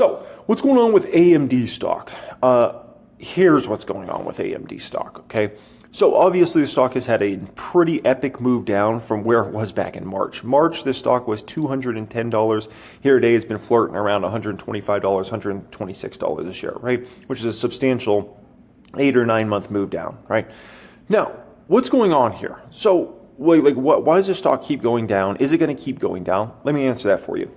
So what's going on with AMD stock? Here's what's going on with AMD stock, okay? So obviously the stock has had a pretty epic move down from where it was back in March. March, this stock was $210. Here today, it's been flirting around $125, $126 a share, right? Which is a substantial 8 or 9 month move down, right? Now, what's going on here? So, why does this stock keep going down? Is it going to keep going down? Let me answer that for you.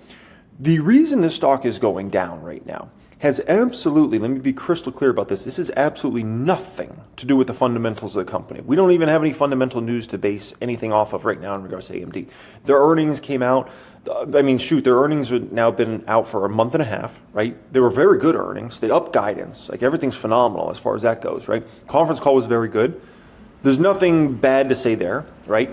The reason this stock is going down right now has absolutely, let me be crystal clear about this, this is absolutely nothing to do with the fundamentals of the company. We don't even have any fundamental news to base anything off of right now in regards to AMD. Their earnings came out, their earnings have now been out for a month and a half, right? They were very good earnings. They upped guidance. Like everything's phenomenal as far as that goes, right? Conference call was very good. There's nothing bad to say there, right?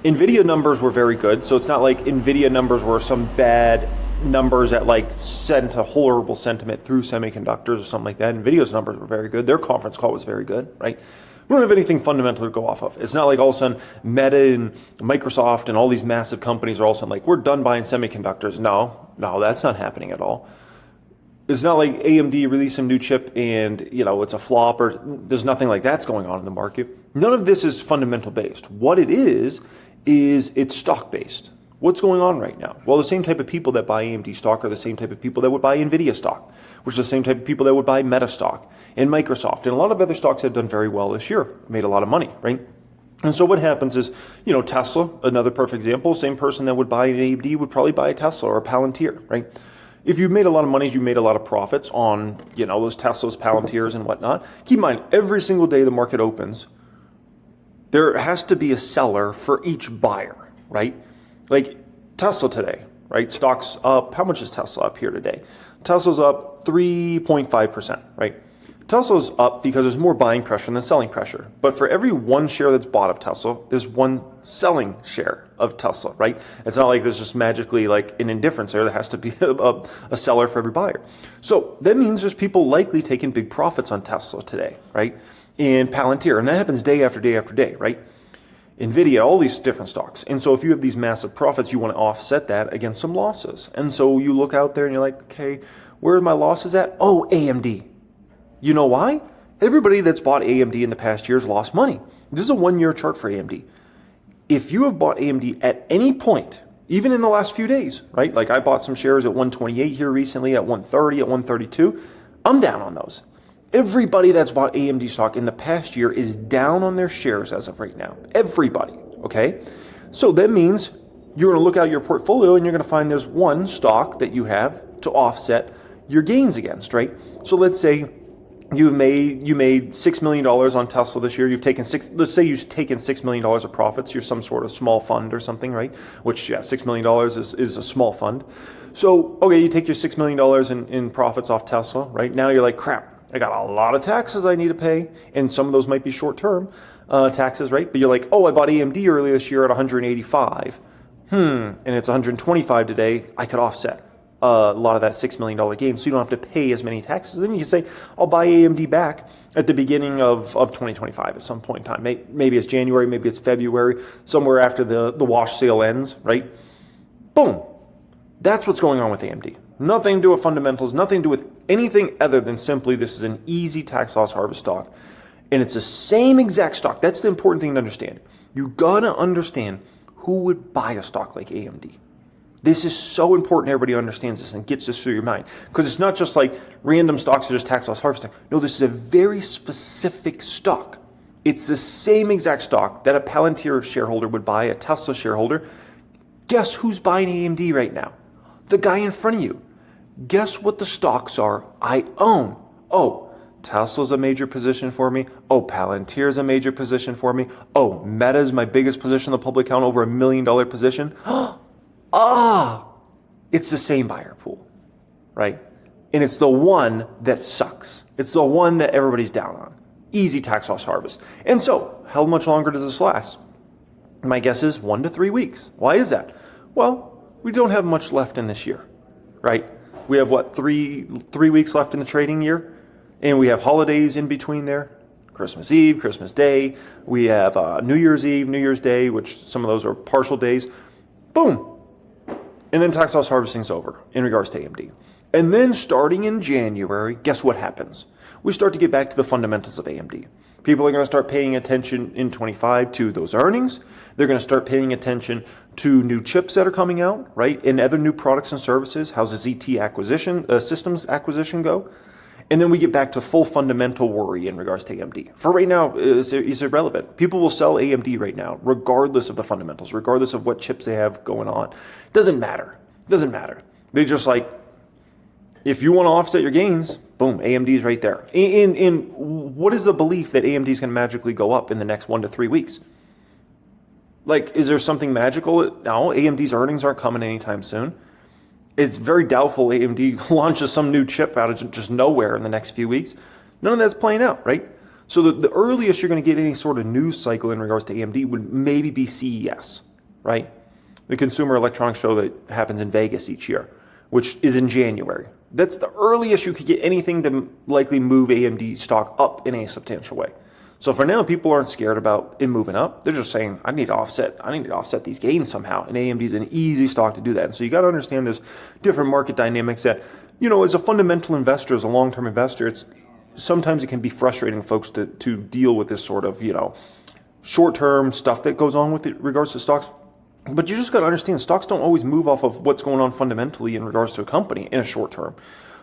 Nvidia numbers were very good, so it's not like Nvidia numbers were some bad numbers that like sent a horrible sentiment through semiconductors or something like that. Nvidia's numbers were very good. Their conference call was very good, right? We don't have anything fundamental to go off of. It's not like all of a sudden Meta and Microsoft and all these massive companies are all of a sudden like, we're done buying semiconductors. No, that's not happening at all. It's not like AMD released a new chip and, it's a flop, or there's nothing like that's going on in the market. None of this is fundamental based. What it is it's stock based. What's going on right now? Well, the same type of people that buy AMD stock are the same type of people that would buy Nvidia stock, which is the same type of people that would buy Meta stock and Microsoft. And a lot of other stocks have done very well this year, made a lot of money, right? And so what happens is, Tesla, another perfect example, same person that would buy an AMD would probably buy a Tesla or a Palantir, right? If you made a lot of money, you made a lot of profits on, those Teslas, Palantirs and whatnot. Keep in mind, every single day the market opens, there has to be a seller for each buyer, right? Like Tesla today, right? Stock's up. How much is Tesla up here today? Tesla's up 3.5%, right? Tesla's up because there's more buying pressure than selling pressure. But for every one share that's bought of Tesla, there's one selling share of Tesla, right? It's not like there's just magically like an indifference there. There has to be a seller for every buyer. So that means there's people likely taking big profits on Tesla today, right? And Palantir, and that happens day after day after day, right? Nvidia, all these different stocks. And so if you have these massive profits, you want to offset that against some losses. And so you look out there and you're like, okay, where are my losses at? Oh, AMD. You know why? Everybody that's bought AMD in the past years lost money. This is a 1-year chart for AMD. If you have bought AMD at any point, even in the last few days, right? Like I bought some shares at 128 here recently, at 130, at 132. I'm down on those. Everybody that's bought AMD stock in the past year is down on their shares as of right now. Everybody, okay? So that means you're going to look at your portfolio and you're going to find there's one stock that you have to offset your gains against, right? So let's say you made $6 million on Tesla this year. Let's say you've taken $6 million of profits. You're some sort of small fund or something, right? Which, yeah, $6 million is a small fund. So, okay, you take your $6 million in profits off Tesla, right? Now you're like, crap, I got a lot of taxes I need to pay, and some of those might be short-term taxes, right? But you're like, oh, I bought AMD earlier this year at 185. And it's 125 today. I could offset a lot of that $6 million gain, so you don't have to pay as many taxes. Then you can say, I'll buy AMD back at the beginning of 2025 at some point in time. Maybe it's January, maybe it's February, somewhere after the wash sale ends, right? Boom. That's what's going on with AMD. Nothing to do with fundamentals, nothing to do with anything other than simply this is an easy tax loss harvest stock. And it's the same exact stock. That's the important thing to understand. You gotta understand who would buy a stock like AMD. This is so important everybody understands this and gets this through your mind. Because it's not just like random stocks that are just tax loss harvesting. No, this is a very specific stock. It's the same exact stock that a Palantir shareholder would buy, a Tesla shareholder. Guess who's buying AMD right now? The guy in front of you. Guess what the stocks are I own? Oh, Tesla's a major position for me. Oh, Palantir's a major position for me. Oh, Meta's my biggest position in the public account, over $1 million position. It's the same buyer pool, right? And it's the one that sucks. It's the one that everybody's down on. Easy tax loss harvest. And so, how much longer does this last? My guess is 1 to 3 weeks. Why is that? Well, we don't have much left in this year, right? We have, what, three weeks left in the trading year? And we have holidays in between there. Christmas Eve, Christmas Day. We have New Year's Eve, New Year's Day, which some of those are partial days. Boom. And then tax loss harvesting is over in regards to AMD. And then starting in January, guess what happens? We start to get back to the fundamentals of AMD. People are going to start paying attention in 25 to those earnings. They're going to start paying attention to new chips that are coming out, right? And other new products and services. How's the ZT systems acquisition go? And then we get back to full fundamental worry in regards to AMD. For right now, it's irrelevant. People will sell AMD right now, regardless of the fundamentals, regardless of what chips they have going on. Doesn't matter. Doesn't matter. They're just like, if you want to offset your gains, boom, AMD's right there. And what is the belief that AMD is going to magically go up in the next 1 to 3 weeks? Like, is there something magical? No, AMD's earnings aren't coming anytime soon. It's very doubtful AMD launches some new chip out of just nowhere in the next few weeks. None of that's playing out, right? So the earliest you're going to get any sort of news cycle in regards to AMD would maybe be CES, right? The Consumer Electronics Show that happens in Vegas each year, which is in January. That's the earliest you could get anything to likely move AMD stock up in a substantial way. So for now, people aren't scared about it moving up. They're just saying, I need to offset these gains somehow. And AMD is an easy stock to do that. And so you got to understand there's different market dynamics that, as a fundamental investor, as a long-term investor, sometimes it can be frustrating folks to deal with this sort of, short-term stuff that goes on with it regards to stocks. But you just got to understand stocks don't always move off of what's going on fundamentally in regards to a company in a short term.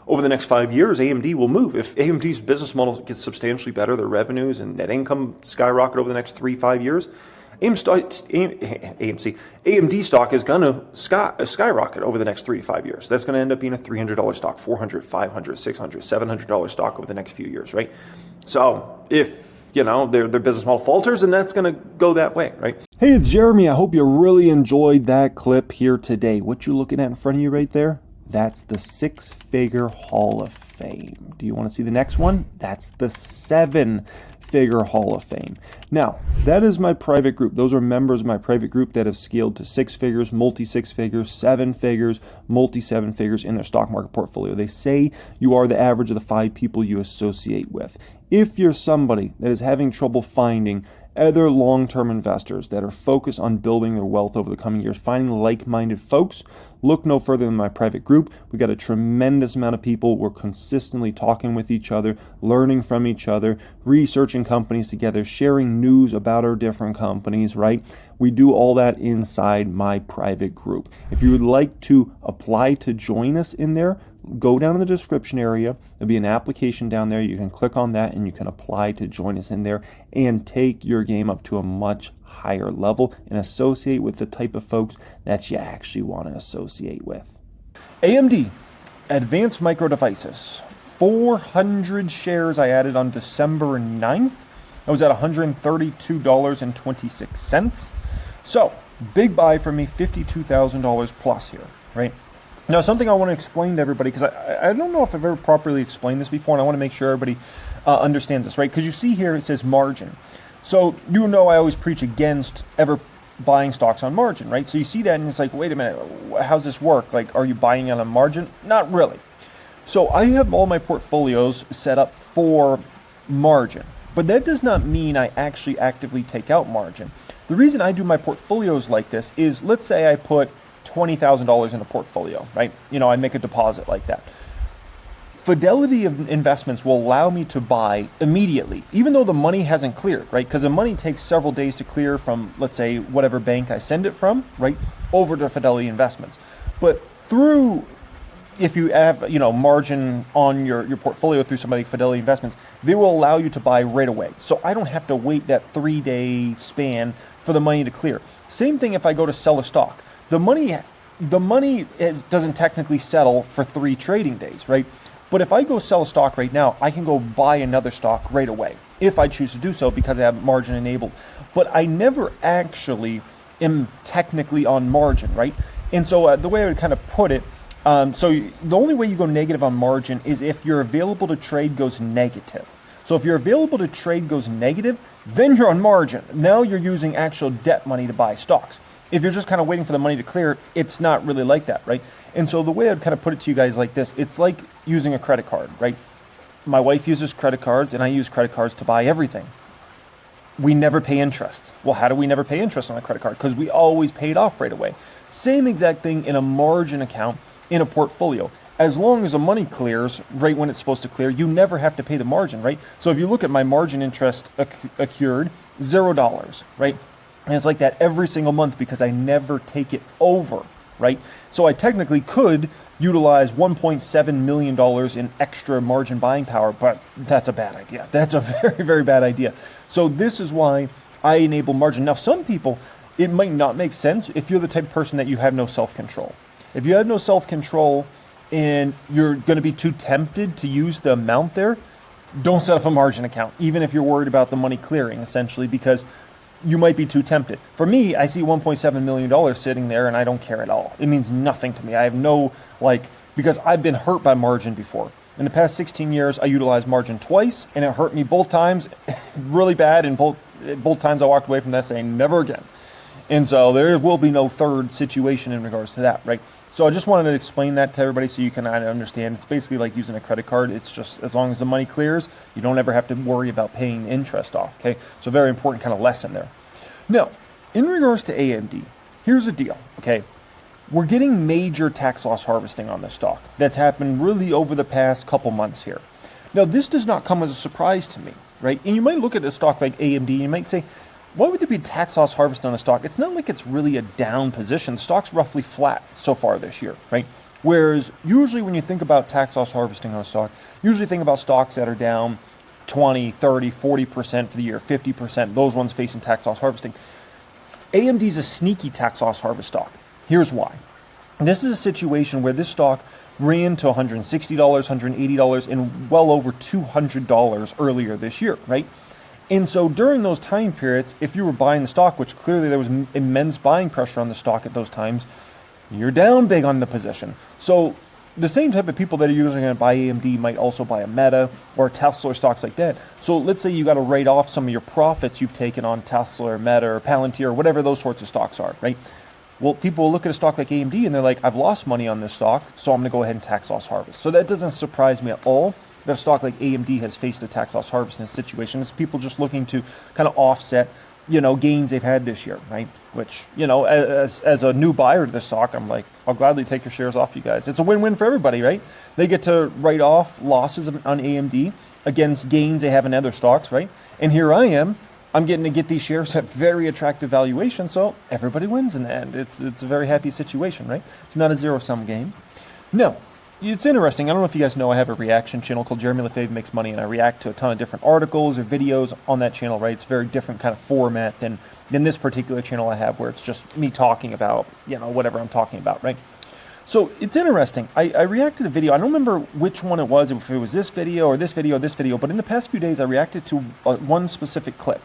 Over the next 5 years, AMD will move. If AMD's business model gets substantially better, their revenues and net income skyrocket over the next 3-5 years, AMD stock is going to skyrocket over the next 3 to 5 years. That's going to end up being a $300 stock, $400, $500, $600, $700 stock over the next few years, right? So if their business model falters, and that's going to go that way, right? Hey, it's Jeremy. I hope you really enjoyed that clip here today. What you looking at in front of you right there? That's the 6-figure Hall of Fame. Do you want to see the next one? That's the 7-figure Hall of Fame. Now, that is my private group. Those are members of my private group that have scaled to 6 figures, multi-6 figures, 7 figures, multi-7 figures in their stock market portfolio. They say you are the average of the 5 people you associate with. If you're somebody that is having trouble finding other long-term investors that are focused on building their wealth over the coming years, finding like-minded folks, look no further than my private group. We got a tremendous amount of people. We're consistently talking with each other, learning from each other, researching companies together, sharing news about our different companies, right? We do all that inside my private group. If you would like to apply to join us in there, go down in the description area. There'll be an application down there. You can click on that and you can apply to join us in there and take your game up to a much higher level and associate with the type of folks that you actually want to associate with. AMD, Advanced Micro Devices, 400 shares I added on December 9th. I was at $132.26. So, big buy for me, $52,000 plus here, right? Now, something I want to explain to everybody, because I don't know if I've ever properly explained this before, and I want to make sure everybody understands this, right? Because you see here it says margin. So I always preach against ever buying stocks on margin, right? So you see that and it's like, wait a minute, how's this work? Like, are you buying on a margin? Not really. So I have all my portfolios set up for margin, but that does not mean I actually actively take out margin. The reason I do my portfolios like this is, let's say I put $20,000 in a portfolio, right? I make a deposit like that. Fidelity of investments will allow me to buy immediately, even though the money hasn't cleared, right? Because the money takes several days to clear from, let's say, whatever bank I send it from, right, over to Fidelity Investments. But if you have, margin on your portfolio through somebody like Fidelity Investments, they will allow you to buy right away. So I don't have to wait that 3-day span for the money to clear. Same thing if I go to sell a stock. The money doesn't technically settle for 3 trading days, right? But if I go sell a stock right now, I can go buy another stock right away if I choose to do so because I have margin enabled. But I never actually am technically on margin, right? And so the way I would kind of put it, so the only way you go negative on margin is if your available to trade goes negative. So if your available to trade goes negative, then you're on margin. Now you're using actual debt money to buy stocks. If you're just kind of waiting for the money to clear, it's not really like that, right? And so the way I'd kind of put it to you guys like this, it's like using a credit card, right? My wife uses credit cards and I use credit cards to buy everything. We never pay interest. Well, how do we never pay interest on a credit card? Because we always pay it off right away. Same exact thing in a margin account in a portfolio. as long as the money clears right when it's supposed to clear, you never have to pay the margin, right? So if you look at my margin interest accrued, $0, right? And it's like that every single month because I never take it over, right? So I technically could utilize $1.7 million in extra margin buying power, but that's a bad idea. That's a very, very bad idea. So this is why I enable margin. Now, some people, it might not make sense if you're the type of person that you have no self-control. If you have no self-control and you're going to be too tempted to use the amount there, don't set up a margin account, even if you're worried about the money clearing, essentially, because you might be too tempted. For me, I see $1.7 million sitting there and I don't care at all. It means nothing to me. I have no, because I've been hurt by margin before. In the past 16 years, I utilized margin twice and it hurt me both times really bad. And both times I walked away from that saying never again. And so there will be no third situation in regards to that, right? So I just wanted to explain that to everybody so you can understand. It's basically like using a credit card. It's just as long as the money clears, you don't ever have to worry about paying interest off, okay? So very important kind of lesson there. Now, in regards to AMD, here's the deal, okay? We're getting major tax loss harvesting on this stock. That's happened really over the past couple months here. Now, this does not come as a surprise to me, right? And you might look at a stock like AMD, and you might say, why would there be tax loss harvest on a stock? It's not like it's really a down position. The stock's roughly flat so far this year, right? Whereas usually when you think about tax loss harvesting on a stock, usually think about stocks that are down 20, 30, 40% for the year, 50%, those ones facing tax loss harvesting. AMD is a sneaky tax loss harvest stock. Here's why. This is a situation where this stock ran to $160, $180, and well over $200 earlier this year, right? And so during those time periods, if you were buying the stock, which clearly there was immense buying pressure on the stock at those times, you're down big on the position. So the same type of people that are usually going to buy AMD might also buy a Meta or Tesla or stocks like that. So let's say you got to write off some of your profits you've taken on Tesla or Meta or Palantir or whatever those sorts of stocks are, right? Well, people will look at a stock like AMD and they're like, I've lost money on this stock, so I'm going to go ahead and tax loss harvest. So that doesn't surprise me at all that a stock like AMD has faced a tax loss harvest in this situation. It's people just looking to kind of offset, gains they've had this year, right? Which, as a new buyer to this stock, I'm like, I'll gladly take your shares off you guys. It's a win-win for everybody, right? They get to write off losses on AMD against gains they have in other stocks, right? And here I am. I'm getting to get these shares at very attractive valuation, so everybody wins in the end. It's a very happy situation, right? It's not a zero-sum game. No, it's interesting. I don't know if you guys know I have a reaction channel called Jeremy Lefebvre Makes Money, and I react to a ton of different articles or videos on that channel, right? It's a very different kind of format than this particular channel I have where it's just me talking about, whatever I'm talking about, right? So it's interesting. I reacted to a video. I don't remember which one it was, if it was this video or this video or this video, but in the past few days I reacted to one specific clip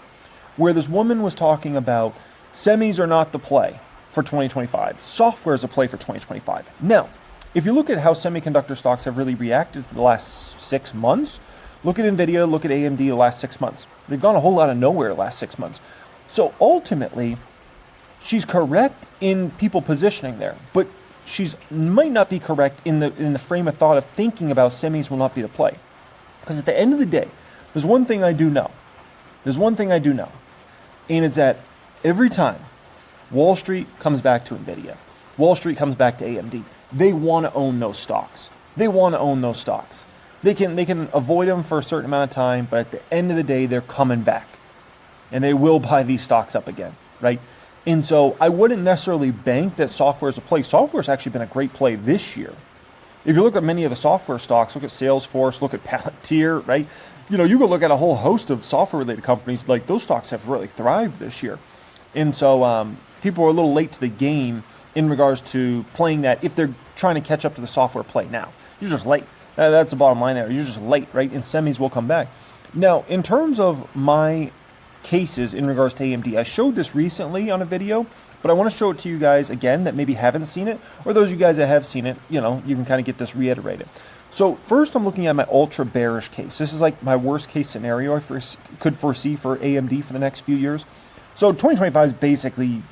where this woman was talking about semis are not the play for 2025. Software is a play for 2025. Now, if you look at how semiconductor stocks have really reacted for the last 6 months, look at Nvidia, look at AMD the last 6 months. They've gone a whole lot of nowhere the last 6 months. So ultimately, she's correct in people positioning there, but she's might not be correct in the frame of thought of thinking about semis will not be the play. Because at the end of the day, there's one thing I do know. And it's that every time Wall Street comes back to Nvidia, Wall Street comes back to AMD, they want to own those stocks. They can avoid them for a certain amount of time, but at the end of the day, they're coming back. And they will buy these stocks up again, right? And so I wouldn't necessarily bank that software is a play. Software has actually been a great play this year. If you look at many of the software stocks, look at Salesforce, look at Palantir, right? You can look at a whole host of software-related companies. Like those stocks have really thrived this year. And so people are a little late to the game in regards to playing that if they're trying to catch up to the software play now. You're just late. That's the bottom line there. You're just late, right? And semis will come back. Now, in terms of my cases in regards to AMD, I showed this recently on a video, but I want to show it to you guys again that maybe haven't seen it, or those of you guys that have seen it, you can kind of get this reiterated. So first I'm looking at my ultra bearish case. This is like my worst case scenario I could foresee for AMD for the next few years. So 2025 is basically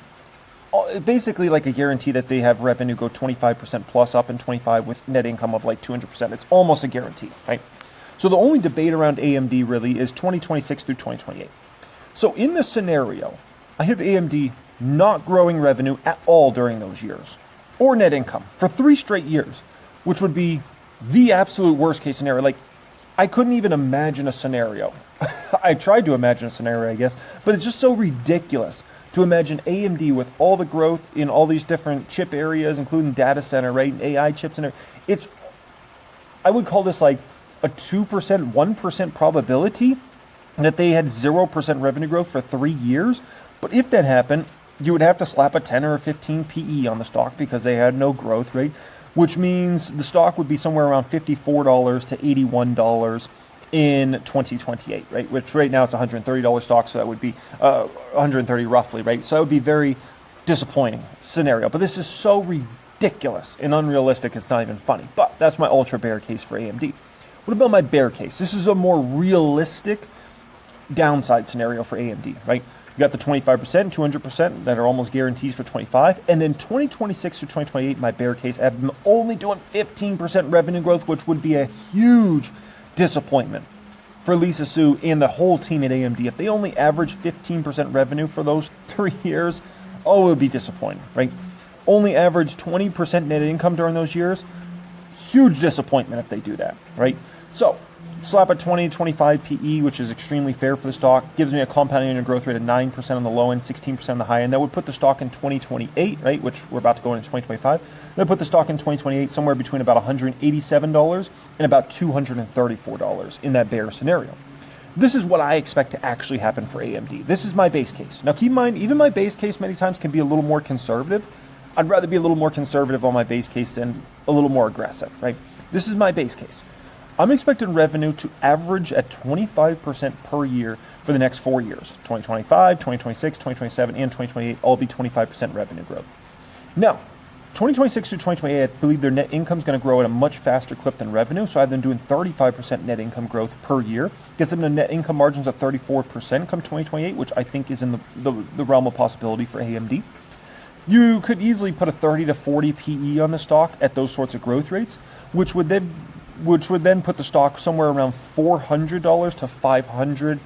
like a guarantee that they have revenue go 25% plus up in 25 with net income of like 200%. It's almost a guarantee, right? So the only debate around AMD really is 2026 through 2028. So in this scenario, I have AMD not growing revenue at all during those years, or net income for 3 straight years. which would be the absolute worst case scenario. Like, I couldn't even imagine a scenario. I tried to imagine a scenario, I guess, but it's just so ridiculous to imagine AMD with all the growth in all these different chip areas, including data center, right, and AI chips, and it's, I would call this like a 2%, 1% probability that they had 0% revenue growth for 3 years. But if that happened, you would have to slap a 10 or a 15 PE on the stock because they had no growth rate, which means the stock would be somewhere around $54 to $81 in 2028, right? Which right now it's $130 stock, so that would be 130 roughly, right? So that would be very disappointing scenario. But this is so ridiculous and unrealistic, it's not even funny. But that's my ultra bear case for AMD. What about my bear case? This is a more realistic downside scenario for AMD, right? You got the 25%, 200% that are almost guarantees for 25, and then 2026 to 2028, my bear case, I'm only doing 15% revenue growth, which would be a huge disappointment for Lisa Su and the whole team at AMD. If they only average 15% revenue for those 3 years, oh, it would be disappointing, right? Only average 20% net income during those years, huge disappointment if they do that, right? So slap a 20 to 25 PE, which is extremely fair for the stock, gives me a compounding annual growth rate of 9% on the low end, 16% on the high end. That would put the stock in 2028, right, which we're about to go into 2025. That would put the stock in 2028 somewhere between about $187 and about $234 in that bear scenario. This is what I expect to actually happen for AMD. This is my base case. Now keep in mind, even my base case many times can be a little more conservative. I'd rather be a little more conservative on my base case than a little more aggressive, right? This is my base case. I'm expecting revenue to average at 25% per year for the next 4 years. 2025, 2026, 2027, and 2028 all be 25% revenue growth. Now, 2026 to 2028, I believe their net income is going to grow at a much faster clip than revenue. So I've been doing 35% net income growth per year. Gets them to net income margins of 34% come 2028, which I think is in the realm of possibility for AMD. You could easily put a 30 to 40 PE on the stock at those sorts of growth rates, which would then put the stock somewhere around $400 to $500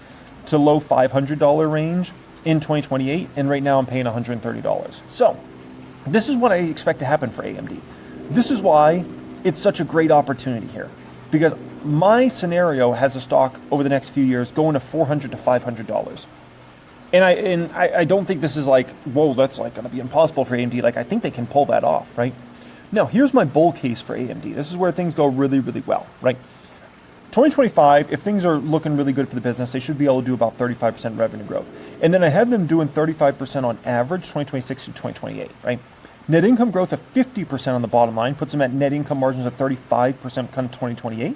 to low $500 range in 2028, and right now I'm paying $130. So this is what I expect to happen for AMD. This is why it's such a great opportunity here, because my scenario has a stock over the next few years going to $400 to $500. And I don't think this is like, whoa, that's like going to be impossible for AMD. Like, I think they can pull that off, right? Now, here's my bull case for AMD. This is where things go really, really well, right? 2025, if things are looking really good for the business, they should be able to do about 35% revenue growth. And then I have them doing 35% on average, 2026 to 2028, right? Net income growth of 50% on the bottom line puts them at net income margins of 35% come 2028.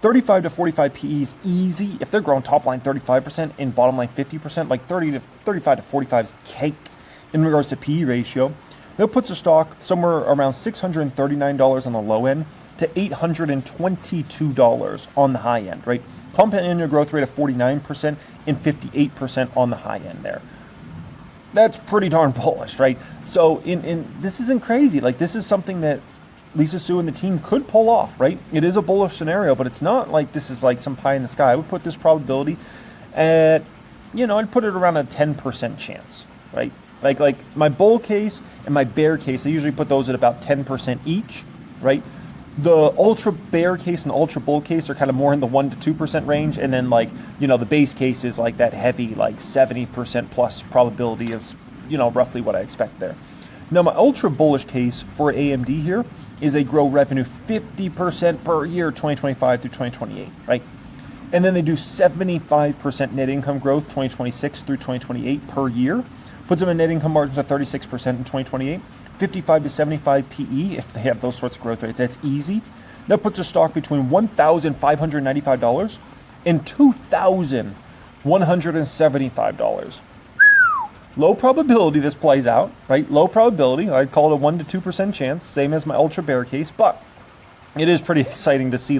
35 to 45 PE is easy. If they're growing top line 35% and bottom line 50%, like 35 to 45 is cake in regards to PE ratio. That puts the stock somewhere around $639 on the low end to $822 on the high end, right? Compound annual growth rate of 49% and 58% on the high end there. That's pretty darn bullish, right? So this isn't crazy. Like, this is something that Lisa Su and the team could pull off, right? It is a bullish scenario, but it's not like this is like some pie in the sky. I would put this probability at, I'd put it around a 10% chance, right? Like my bull case and my bear case, I usually put those at about 10% each, right? The ultra bear case and the ultra bull case are kind of more in the 1% to 2% range. And then the base case is like that heavy, like 70% plus probability is, roughly what I expect there. Now my ultra bullish case for AMD here is they grow revenue 50% per year, 2025 through 2028, right? And then they do 75% net income growth, 2026 through 2028 per year. Puts them in net income margins of 36% in 2028. 55 to 75 PE, if they have those sorts of growth rates, that's easy. That puts the stock between $1,595 and $2,175. Low probability this plays out, right? Low probability. I'd call it a 1% to 2% chance, same as my ultra bear case, but it is pretty exciting to see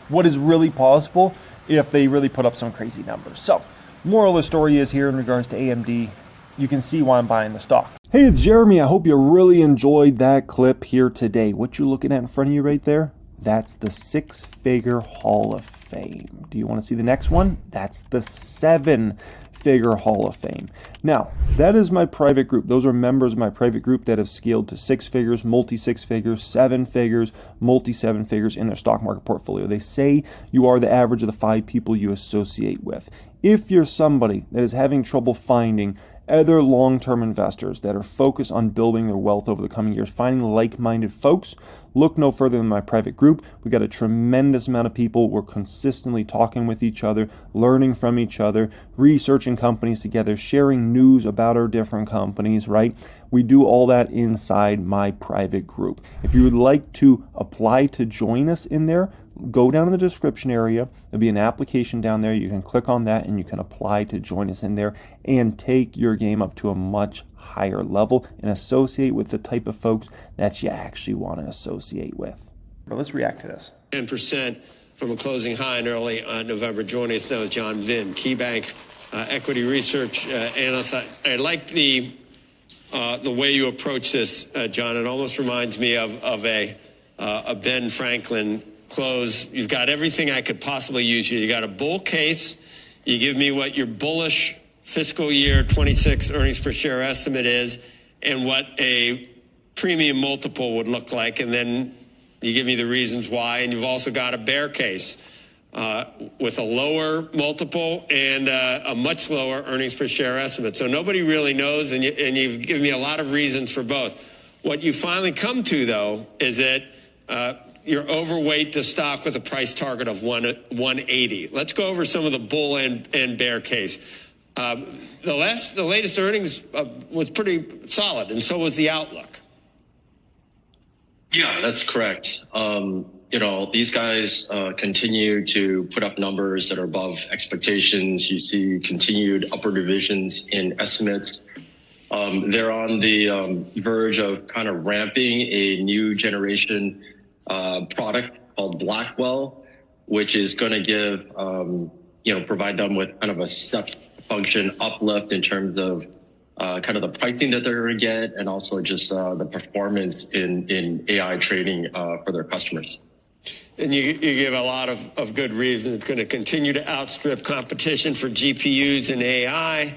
what is really possible if they really put up some crazy numbers. So, moral of the story is here in regards to AMD, you can see why I'm buying the stock. Hey, it's Jeremy. I hope you really enjoyed that clip here today. What you looking at in front of you right there? That's the 6-figure Hall of Fame. Do you want to see the next one? That's the 7 eight-figure Hall of Fame. Now, that is my private group. Those are members of my private group that have scaled to 6 figures, multi-6 figures, 7 figures, multi-7 figures in their stock market portfolio. They say you are the average of the 5 people you associate with. If you're somebody that is having trouble finding other long-term investors that are focused on building their wealth over the coming years, finding like-minded folks, look no further than my private group. We got a tremendous amount of people. We're consistently talking with each other, learning from each other, researching companies together, sharing news about our different companies, right? We do all that inside my private group. If you would like to apply to join us in there, go down in the description area. There'll be an application down there. You can click on that and you can apply to join us in there and take your game up to a much higher level and associate with the type of folks that you actually want to associate with. But let's react to this. 10% from a closing high in early November. Joining us now is John Vinn, KeyBank equity research analyst. I like the way you approach this, John. It almost reminds me of a Ben Franklin close. You've got everything I could possibly use here. You got a bull case. You give me what your bullish fiscal year 26 earnings per share estimate is and what a premium multiple would look like. And then you give me the reasons why. And you've also got a bear case with a lower multiple and a much lower earnings per share estimate. So nobody really knows. And you've given me a lot of reasons for both. What you finally come to, though, is that you're overweight the stock with a price target of 180. Let's go over some of the bull and bear case. The latest earnings was pretty solid, and so was the outlook. Yeah, that's correct. These guys continue to put up numbers that are above expectations. You see continued upward revisions in estimates. They're on the verge of kind of ramping a new generation product called Blackwell, which is going to give, provide them with kind of a step function uplift in terms of kind of the pricing that they're going to get and also just the performance in AI trading for their customers. And you give a lot of good reasons. It's going to continue to outstrip competition for GPUs and AI.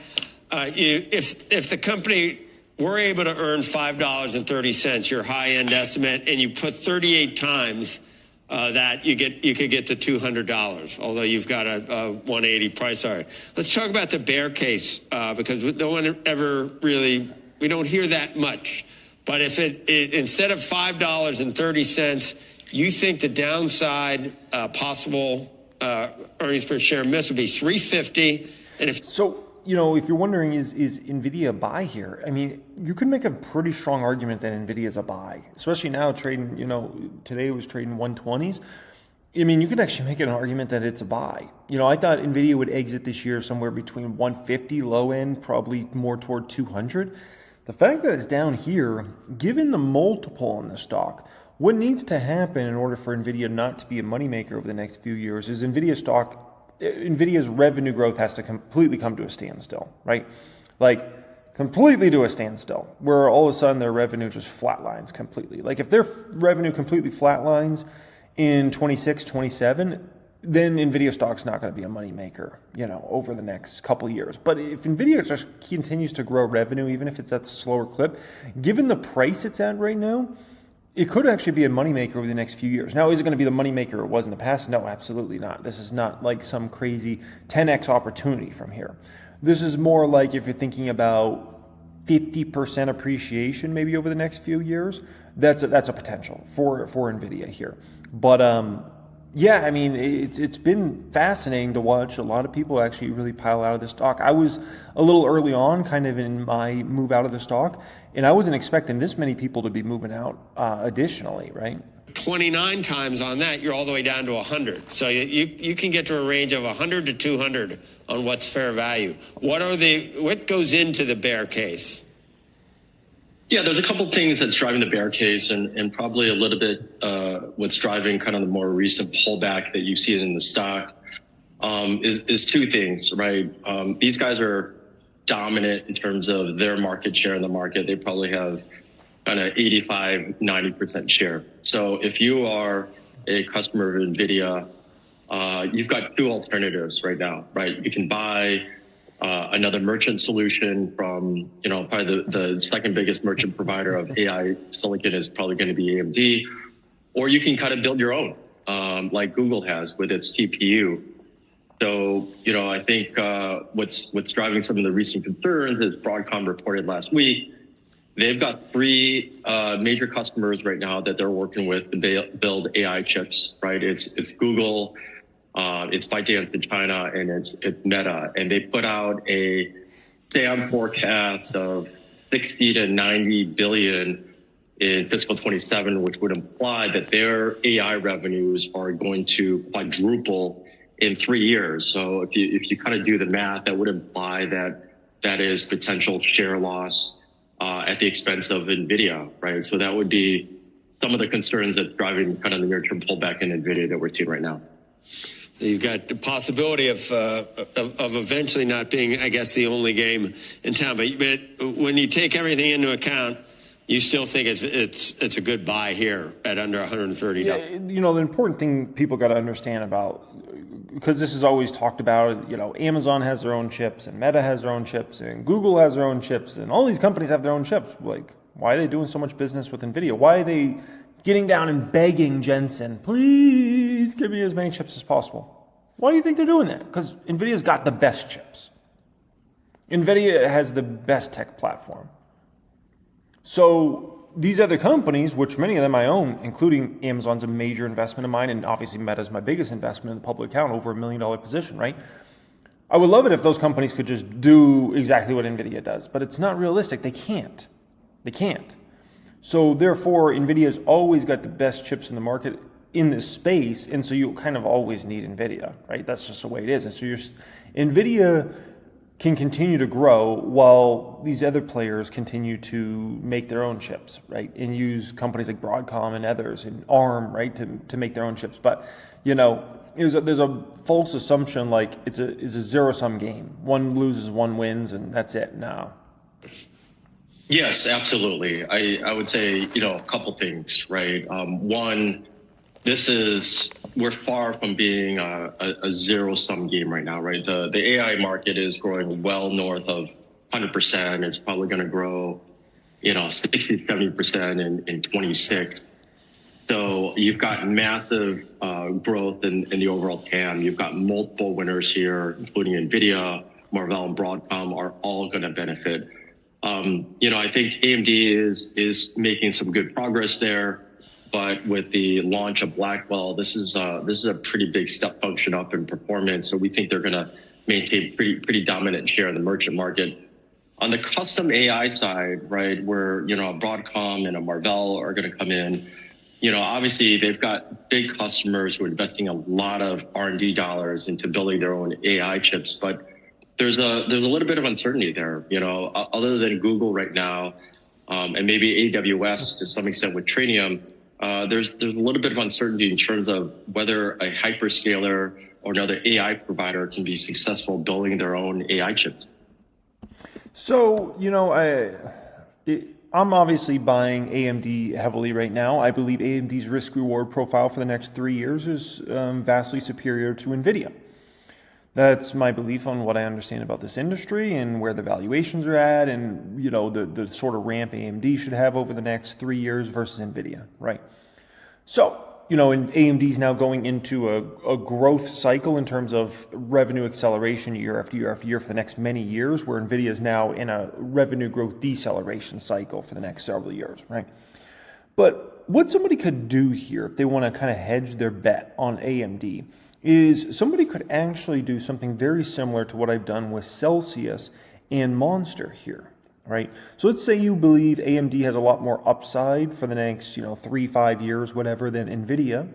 If the company were able to earn $5.30, your high-end estimate, and you put 38 times that, you could get to $200, although you've got a 180 price target. Let's talk about the bear case, because no one ever really, we don't hear that much. But if it instead of $5.30, you think the downside possible earnings per share miss would be $3.50, and if so. If you're wondering, is Nvidia a buy here? I mean, you could make a pretty strong argument that Nvidia is a buy, especially now trading, today it was trading 120s. I mean, you could actually make an argument that it's a buy. I thought Nvidia would exit this year somewhere between 150 low end, probably more toward 200. The fact that it's down here, given the multiple on the stock, what needs to happen in order for Nvidia not to be a moneymaker over the next few years is Nvidia's revenue growth has to completely come to a standstill, right? Like completely to a standstill, where all of a sudden their revenue just flatlines completely. Like if their revenue completely flatlines in 26, 27, then Nvidia stock's not going to be a moneymaker, over the next couple of years. But if Nvidia just continues to grow revenue, even if it's at a slower clip, given the price it's at right now, it could actually be a moneymaker over the next few years. Now, is it going to be the moneymaker it was in the past? No, absolutely not. This is not like some crazy 10x opportunity from here. This is more like if you're thinking about 50% appreciation maybe over the next few years, that's a potential for Nvidia here. But yeah, I mean, it's been fascinating to watch a lot of people actually really pile out of the stock. I was a little early on kind of in my move out of the stock, and I wasn't expecting this many people to be moving out additionally, right? 29 times on that, you're all the way down to 100. So you can get to a range of 100 to 200 on what's fair value. What goes into the bear case? Yeah, there's a couple things that's driving the bear case and probably a little bit what's driving kind of the more recent pullback that you see in the stock is two things, right? These guys are dominant in terms of their market share in the market. They probably have kind of 85, 90% share. So if you are a customer of NVIDIA, you've got two alternatives right now, right? You can buy another merchant solution from, probably the second biggest merchant provider of AI silicon is probably going to be AMD, or you can kind of build your own, like Google has with its TPU. So, I think what's driving some of the recent concerns is Broadcom reported last week. They've got 3 major customers right now that they're working with to build AI chips, right? It's Google, it's ByteDance in China, and it's Meta. And they put out a SAM forecast of 60 to 90 billion in fiscal 27, which would imply that their AI revenues are going to quadruple in 3 years. So if you kind of do the math, that would imply that is potential share loss at the expense of Nvidia, right? So that would be some of the concerns that's driving kind of the near-term pullback in Nvidia that we're seeing right now. So you've got the possibility of eventually not being, I guess, the only game in town. But when you take everything into account, you still think it's a good buy here at under $130. Yeah, the important thing people got to understand about, because this is always talked about, Amazon has their own chips, and Meta has their own chips, and Google has their own chips, and all these companies have their own chips. Like, why are they doing so much business with Nvidia? Why are they getting down and begging Jensen, please give me as many chips as possible? Why do you think they're doing that? Because Nvidia's got the best chips. Nvidia has the best tech platform. So these other companies, which many of them I own, including Amazon's a major investment of mine, and obviously Meta's my biggest investment in the public account, over $1 million position, right? I would love it if those companies could just do exactly what Nvidia does, but it's not realistic. They can't. So therefore, Nvidia's always got the best chips in the market in this space, and so you kind of always need Nvidia, right? That's just the way it is. And so Nvidia can continue to grow while these other players continue to make their own chips, right? And use companies like Broadcom and others and ARM, right, to make their own chips. But, there's a false assumption like it's a zero-sum game. One loses, one wins, and that's it. No. Yes, absolutely. I would say, a couple things, right? One, we're far from being a zero-sum game right now, right? The AI market is growing well north of 100%. It's probably going to grow, 60, 70% in 26. So you've got massive growth in the overall TAM. You've got multiple winners here, including Nvidia, Marvell, and Broadcom are all going to benefit. I think AMD is making some good progress there, but with the launch of Blackwell, this is a pretty big step function up in performance. So we think they're going to maintain pretty dominant share in the merchant market. On the custom AI side, right, where Broadcom and a Marvell are going to come in. Obviously they've got big customers who are investing a lot of R&D dollars into building their own AI chips, but there's a little bit of uncertainty there, other than Google right now, and maybe AWS to some extent with Trainium. There's a little bit of uncertainty in terms of whether a hyperscaler or another AI provider can be successful building their own AI chips. So, I'm obviously buying AMD heavily right now. I believe AMD's risk-reward profile for the next 3 years is vastly superior to Nvidia. That's my belief on what I understand about this industry and where the valuations are at, and the sort of ramp AMD should have over the next 3 years versus Nvidia, right? So, and AMD's now going into a growth cycle in terms of revenue acceleration year after year after year for the next many years, where Nvidia is now in a revenue growth deceleration cycle for the next several years, right? But what somebody could do here if they want to kind of hedge their bet on AMD is somebody could actually do something very similar to what I've done with Celsius and Monster here, right? So let's say you believe AMD has a lot more upside for the next, 3-5 years, whatever, than Nvidia.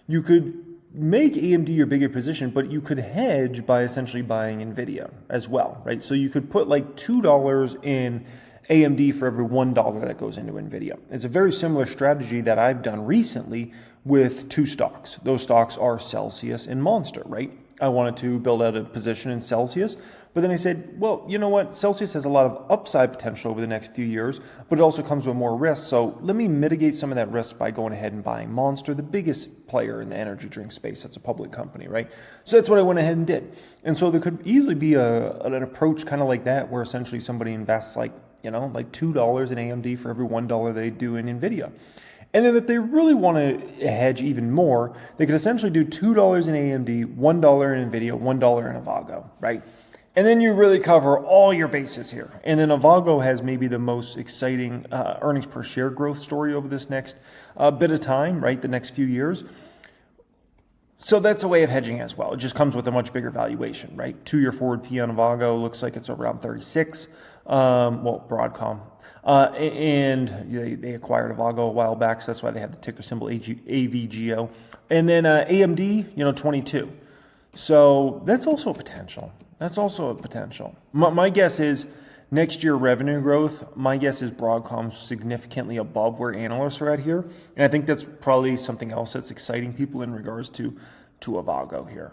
You could make AMD your bigger position, but you could hedge by essentially buying Nvidia as well, right? So you could put like $2 in AMD for every $1 that goes into Nvidia. It's a very similar strategy that I've done recently with 2 stocks. Those stocks are Celsius and Monster, right? I wanted to build out a position in Celsius But then I said, well, you know what? Celsius has a lot of upside potential over the next few years, but it also comes with more risk. So let me mitigate some of that risk by going ahead and buying Monster, the biggest player in the energy drink space. That's a public company, right? So that's what I went ahead and did. And so there could easily be an approach kind of like that, where essentially somebody invests like $2 in AMD for every $1 they do in Nvidia. And then if they really want to hedge even more, they could essentially do $2 in AMD, $1 in Nvidia, $1 in Avago, right? And then you really cover all your bases here. And then Avago has maybe the most exciting earnings per share growth story over this next bit of time, right? The next few years. So that's a way of hedging as well. It just comes with a much bigger valuation, right? 2-year forward P on Avago looks like it's around 36. Broadcom. And they acquired Avago a while back, so that's why they have the ticker symbol AVGO. And then AMD, 22. So that's also a potential. My guess is next year revenue growth, my guess is Broadcom's significantly above where analysts are at here. And I think that's probably something else that's exciting people in regards to Avago here.